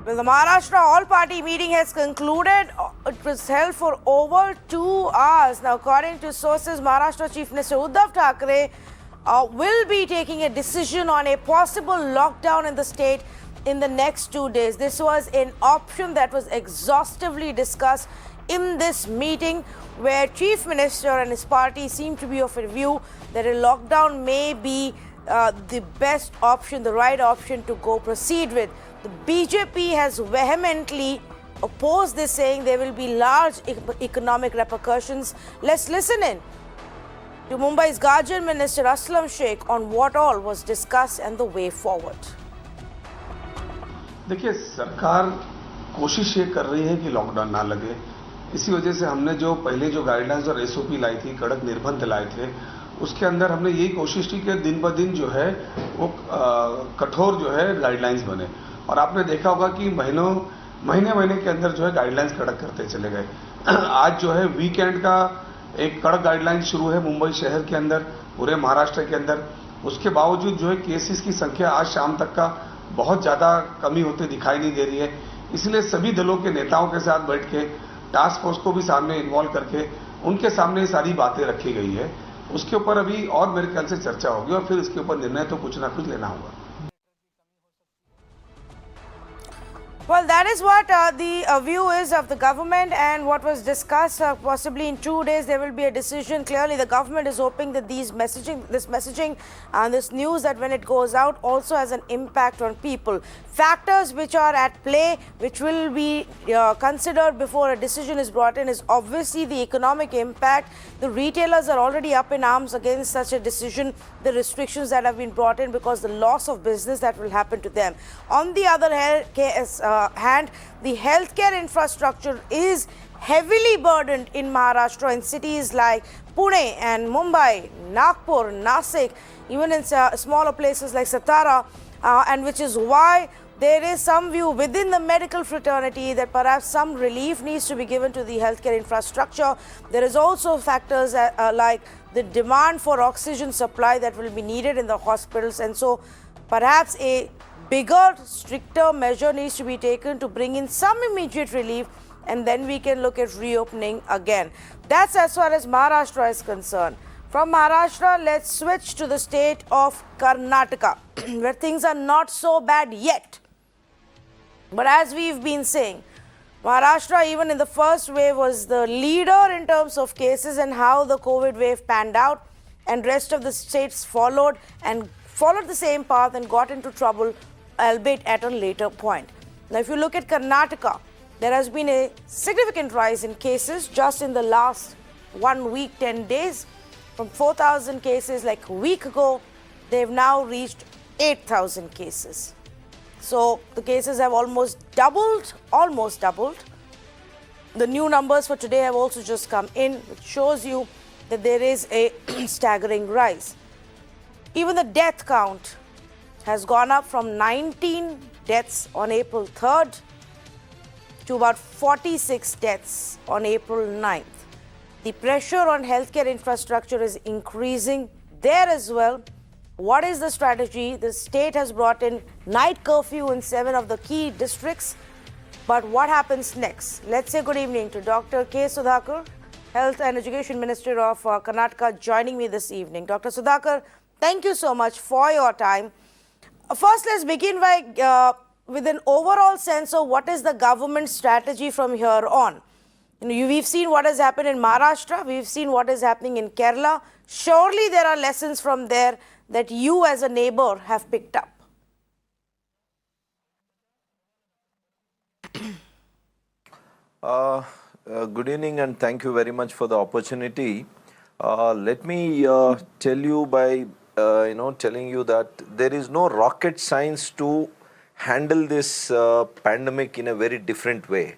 Well, the Maharashtra all-party meeting has concluded. It was held for over 2 hours. Now, according to sources, Maharashtra Chief Minister Uddhav Thackeray will be taking a decision on a possible lockdown in the state in the next 2 days. This was an option that was exhaustively discussed in this meeting, where Chief Minister and his party seem to be of a view that a lockdown may be the best option, the right option to go proceed with. The BJP has vehemently opposed this, saying there will be large economic repercussions. Let's listen in to Mumbai's Guardian Minister Aslam Sheikh on what all was discussed and the way forward. देखिए, सरकार कोशिश ये कर रही है कि lockdown ना लगे। इसी वजह से हमने जो पहले जो गाइडलाइंस और एसओपी लाई थी, कड़क निर्बंध लाए थे, उसके अंदर हमने यही कोशिश की कि दिन ब दिन जो है वो कठोर जो है गाइडलाइंस बने। और आपने देखा होगा कि महीने के अंदर जो है गाइडलाइंस कड़क करते चले गए। आज जो है वीकेंड का एक कड़क गाइडलाइन शुरू है मुंबई शहर के अंदर, पूरे महाराष्ट्र के अंदर। उसके बावजूद जो है केसेस की संख्या आज शाम तक का बहुत ज़्यादा कमी होते दिखाई नहीं दे रही है। इसलिए सभी दलों के नेताओं के साथ बैठ के टास्क फोर्स को भी सामने इन्वॉल्व करके उनके सामने ये सारी बातें रखी गई है। उसके ऊपर अभी और मेरे ख्याल से चर्चा होगी और फिर इसके ऊपर निर्णय तो कुछ ना कुछ लेना होगा। Well, that is what the view is of the government and what was discussed. Possibly in 2 days there will be a decision. Clearly, the government is hoping that this messaging and this news that when it goes out also has an impact on people. Factors which are at play, which will be considered before a decision is brought in, is obviously the economic impact. The retailers are already up in arms against such a decision, the restrictions that have been brought in because the loss of business that will happen to them. On the other hand, the healthcare infrastructure is heavily burdened in Maharashtra, in cities like Pune and Mumbai, Nagpur, Nasik, even in smaller places like Satara, and which is why there is some view within the medical fraternity that perhaps some relief needs to be given to the healthcare infrastructure. There is also factors like the demand for oxygen supply that will be needed in the hospitals, and so perhaps a bigger, stricter measure needs to be taken to bring in some immediate relief, and then we can look at reopening again. That's as far as Maharashtra is concerned. From Maharashtra, let's switch to the state of Karnataka, where things are not so bad yet. But as we've been saying, Maharashtra, even in the first wave, was the leader in terms of cases and how the COVID wave panned out, and rest of the states followed the same path and got into trouble, albeit at a later point. Now, if you look at Karnataka, there has been a significant rise in cases just in the last 1 week, 10 days. From 4,000 cases like a week ago, they've now reached 8,000 cases. So the cases have almost doubled. The new numbers for today have also just come in, which shows you that there is a staggering rise. Even the death count has gone up from 19 deaths on April 3rd to about 46 deaths on April 9th. The pressure on healthcare infrastructure is increasing there as well. What is the strategy? The state has brought in night curfew in 7 of the key districts. But what happens next? Let's say good evening to Dr. K. Sudhakar, Health and Education Minister of Karnataka, joining me this evening. Dr. Sudhakar, thank you so much for your time. First, let's begin with an overall sense of what is the government strategy from here on. We've seen what has happened in Maharashtra. We've seen what is happening in Kerala. Surely there are lessons from there that you as a neighbor have picked up. Good evening and thank you very much for the opportunity. Let me tell you by telling you that there is no rocket science to handle this pandemic in a very different way.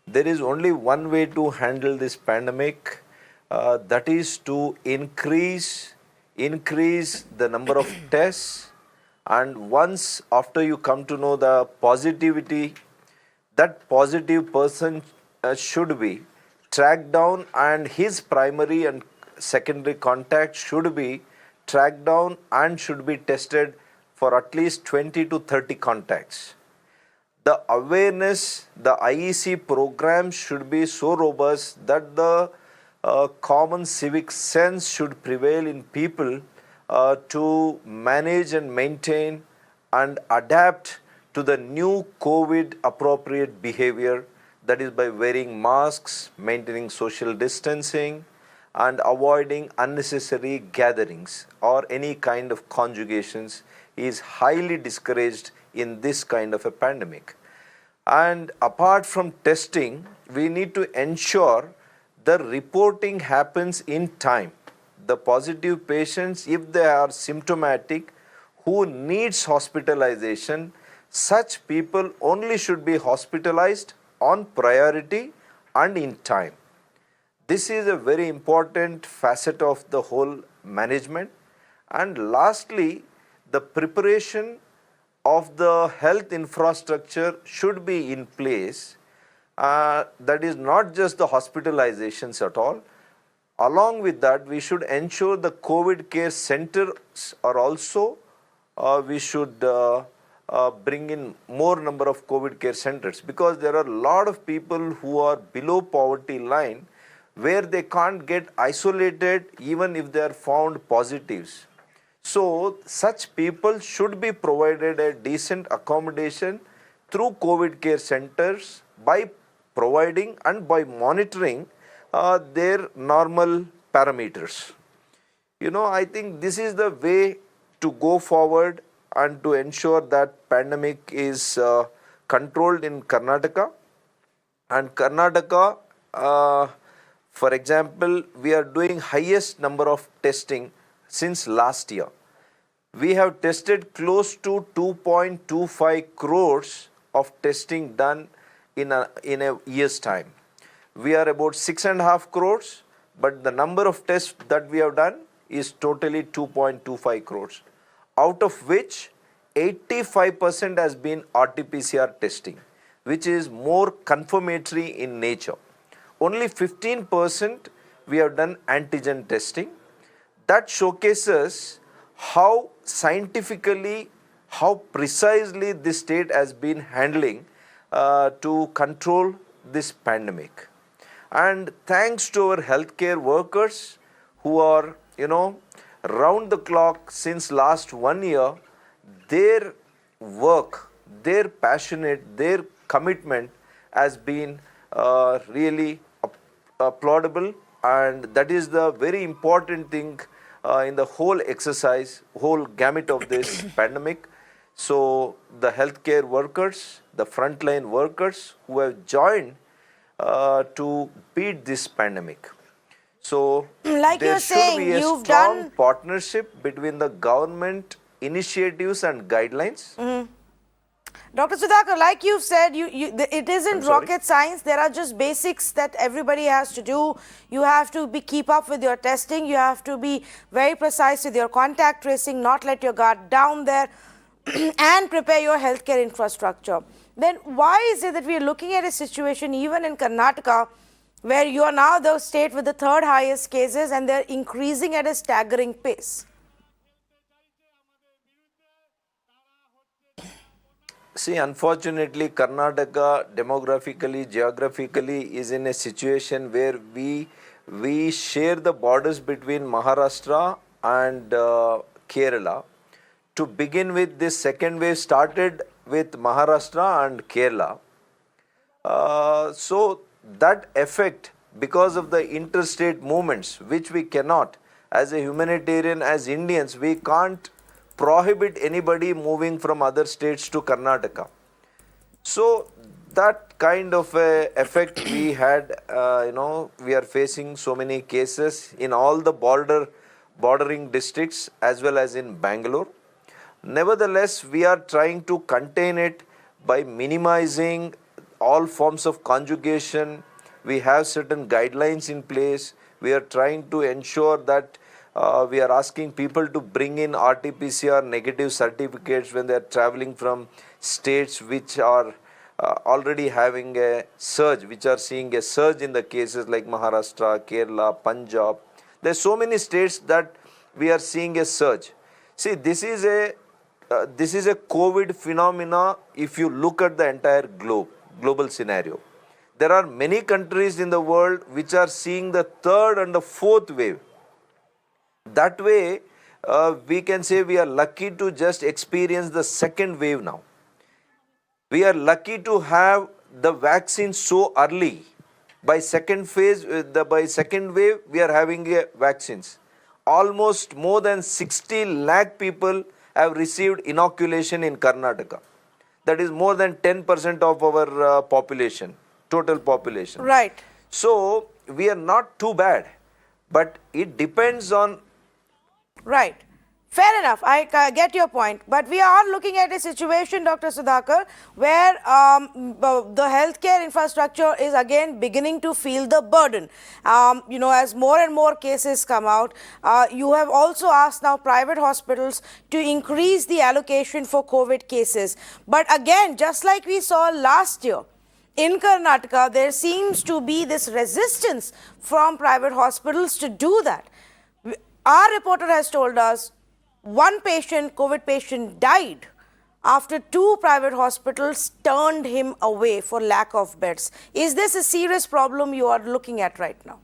There is only one way to handle this pandemic, that is to increase the number of tests, and once after you come to know the positivity, that positive person should be tracked down, and his primary and secondary contact should be tracked down and should be tested for at least 20 to 30 contacts. the awareness, the IEC program should be so robust that the common civic sense should prevail in people to manage and maintain and adapt to the new COVID appropriate behavior, that is by wearing masks, maintaining social distancing, and avoiding unnecessary gatherings or any kind of conjugations is highly discouraged in this kind of a pandemic. And apart from testing, we need to ensure the reporting happens in time. The positive patients, if they are symptomatic, who needs hospitalization, such people only should be hospitalized on priority and in time. This is a very important facet of the whole management. And lastly, the preparation of the health infrastructure should be in place. That is not just the hospitalizations at all. Along with that, we should ensure the COVID care centers are also, we should bring in more number of COVID care centers, because there are a lot of people who are below poverty line where they can't get isolated even if they are found positives. So such people should be provided a decent accommodation through COVID care centers by providing and by monitoring their normal parameters. I think this is the way to go forward and to ensure that pandemic is controlled in Karnataka. And Karnataka, for example, we are doing highest number of testing since last year. We have tested close to 2.25 crores of testing done in a year's time. We are about 6.5 crores, but the number of tests that we have done is totally 2.25 crores, out of which 85% has been RT-PCR testing, which is more confirmatory in nature. Only 15% we have done antigen testing. That showcases how scientifically, how precisely this state has been handling to control this pandemic. And thanks to our healthcare workers who are, round the clock since last 1 year, their work, their passionate, their commitment has been really applaudable, and that is the very important thing in the whole exercise, whole gamut of this pandemic. So the healthcare workers, the frontline workers who have joined to beat this pandemic. So Like there you're should saying, be a you've strong done partnership between the government initiatives and guidelines. Dr. Sudhakar, like you've said, it isn't I'm sorry? rocket science. There are just basics that everybody has to do. You have to keep up with your testing. You have to be very precise with your contact tracing, not let your guard down there, and prepare your healthcare infrastructure. Then why is it that we are looking at a situation even in Karnataka where you are now the state with the third highest cases and they're increasing at a staggering pace? See, unfortunately, Karnataka demographically, geographically is in a situation where we share the borders between Maharashtra and Kerala. To begin with, this second wave started with Maharashtra and Kerala. So that effect, because of the interstate movements, which we cannot, as a humanitarian, as Indians, we can't prohibit anybody moving from other states to Karnataka. So that kind of a effect we had, we are facing so many cases in all the bordering districts as well as in Bangalore. Nevertheless, we are trying to contain it by minimizing all forms of conjugation. We have certain guidelines in place. We are trying to ensure that we are asking people to bring in RT-PCR negative certificates when they are traveling from states which are already having a surge, which are seeing a surge in the cases like Maharashtra, Kerala, Punjab. There are so many states that we are seeing a surge. See, this is a this is a COVID phenomena if you look at the entire global scenario. There are many countries in the world which are seeing the third and the fourth wave. That way, we can say we are lucky to just experience the second wave now. We are lucky to have the vaccine so early. By second phase, by second wave, we are having vaccines. Almost more than 60 lakh people have received inoculation in Karnataka. That is more than 10% of our population, total population. Right. So, we are not too bad, but it depends on. Right. Fair enough. I get your point. But we are looking at a situation, Dr. Sudhakar, where the healthcare infrastructure is again beginning to feel the burden. As more and more cases come out, you have also asked now private hospitals to increase the allocation for COVID cases. But again, just like we saw last year, in Karnataka, there seems to be this resistance from private hospitals to do that. Our reporter has told us one patient, COVID patient, died after two private hospitals turned him away for lack of beds. Is this a serious problem you are looking at right now?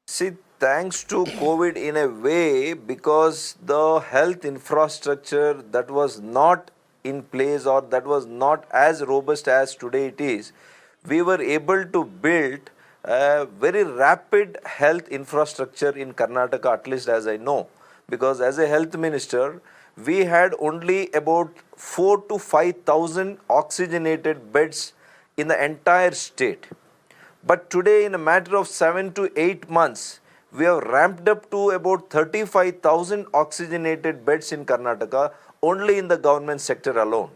See, thanks to COVID in a way, because the health infrastructure that was not in place or that was not as robust as today it is, we were able to build a very rapid health infrastructure in Karnataka, at least as I know. Because as a health minister, we had only about 4,000 to 5,000 oxygenated beds in the entire state. But today, in a matter of 7 to 8 months, we have ramped up to about 35,000 oxygenated beds in Karnataka, only in the government sector alone.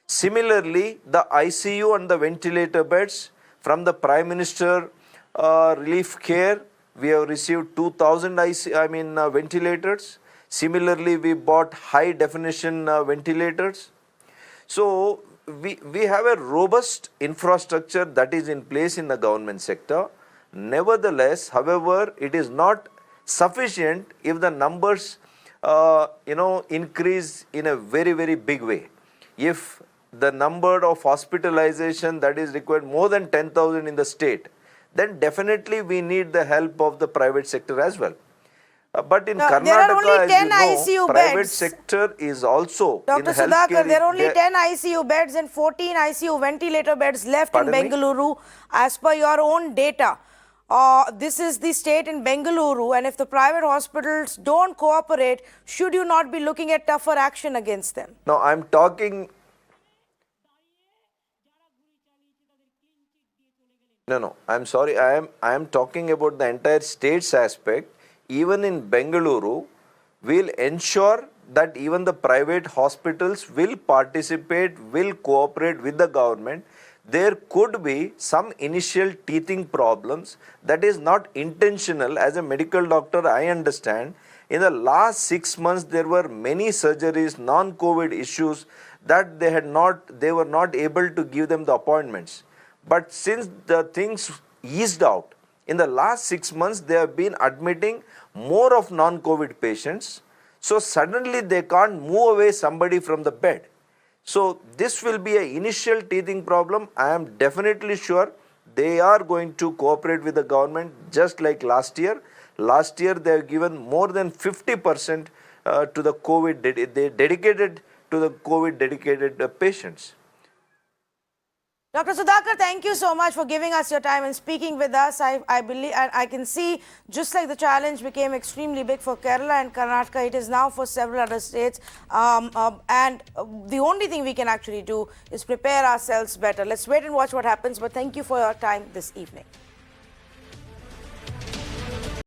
Similarly, the ICU and the ventilator beds from the Prime Minister Relief Care, we have received 2,000 ventilators. Similarly, we bought high definition ventilators. So, we have a robust infrastructure that is in place in the government sector. Nevertheless, however, it is not sufficient if the numbers increase in a very, very big way. If the number of hospitalization that is required more than 10,000 in the state, then definitely we need the help of the private sector as well. But in Karnataka, there are only 10 as you know, ICU private beds. sector is also Dr. in Sudhakar, healthcare. there are only 10 ICU beds and 14 ICU ventilator beds left in Bengaluru as per your own data. This is the state in Bengaluru, and if the private hospitals don't cooperate, should you not be looking at tougher action against them? No, I'm talking. No, I'm sorry. I am talking about the entire state's aspect. Even in Bengaluru, we'll ensure that even the private hospitals will participate, will cooperate with the government. There could be some initial teething problems that is not intentional. As a medical doctor, I understand. In the last 6 months, there were many surgeries, non-COVID issues that they were not able to give them the appointments. But since the things eased out, in the last 6 months, they have been admitting more of non-COVID patients. So suddenly they can't move away somebody from the bed. So this will be an initial teething problem. I am definitely sure they are going to cooperate with the government just like last year. Last year they have given more than 50% to the COVID, they dedicated to the COVID dedicated patients. Dr. Sudhakar, thank you so much for giving us your time and speaking with us. I believe, and I can see, just like the challenge became extremely big for Kerala and Karnataka, it is now for several other states. And the only thing we can actually do is prepare ourselves better. Let's wait and watch what happens. But thank you for your time this evening.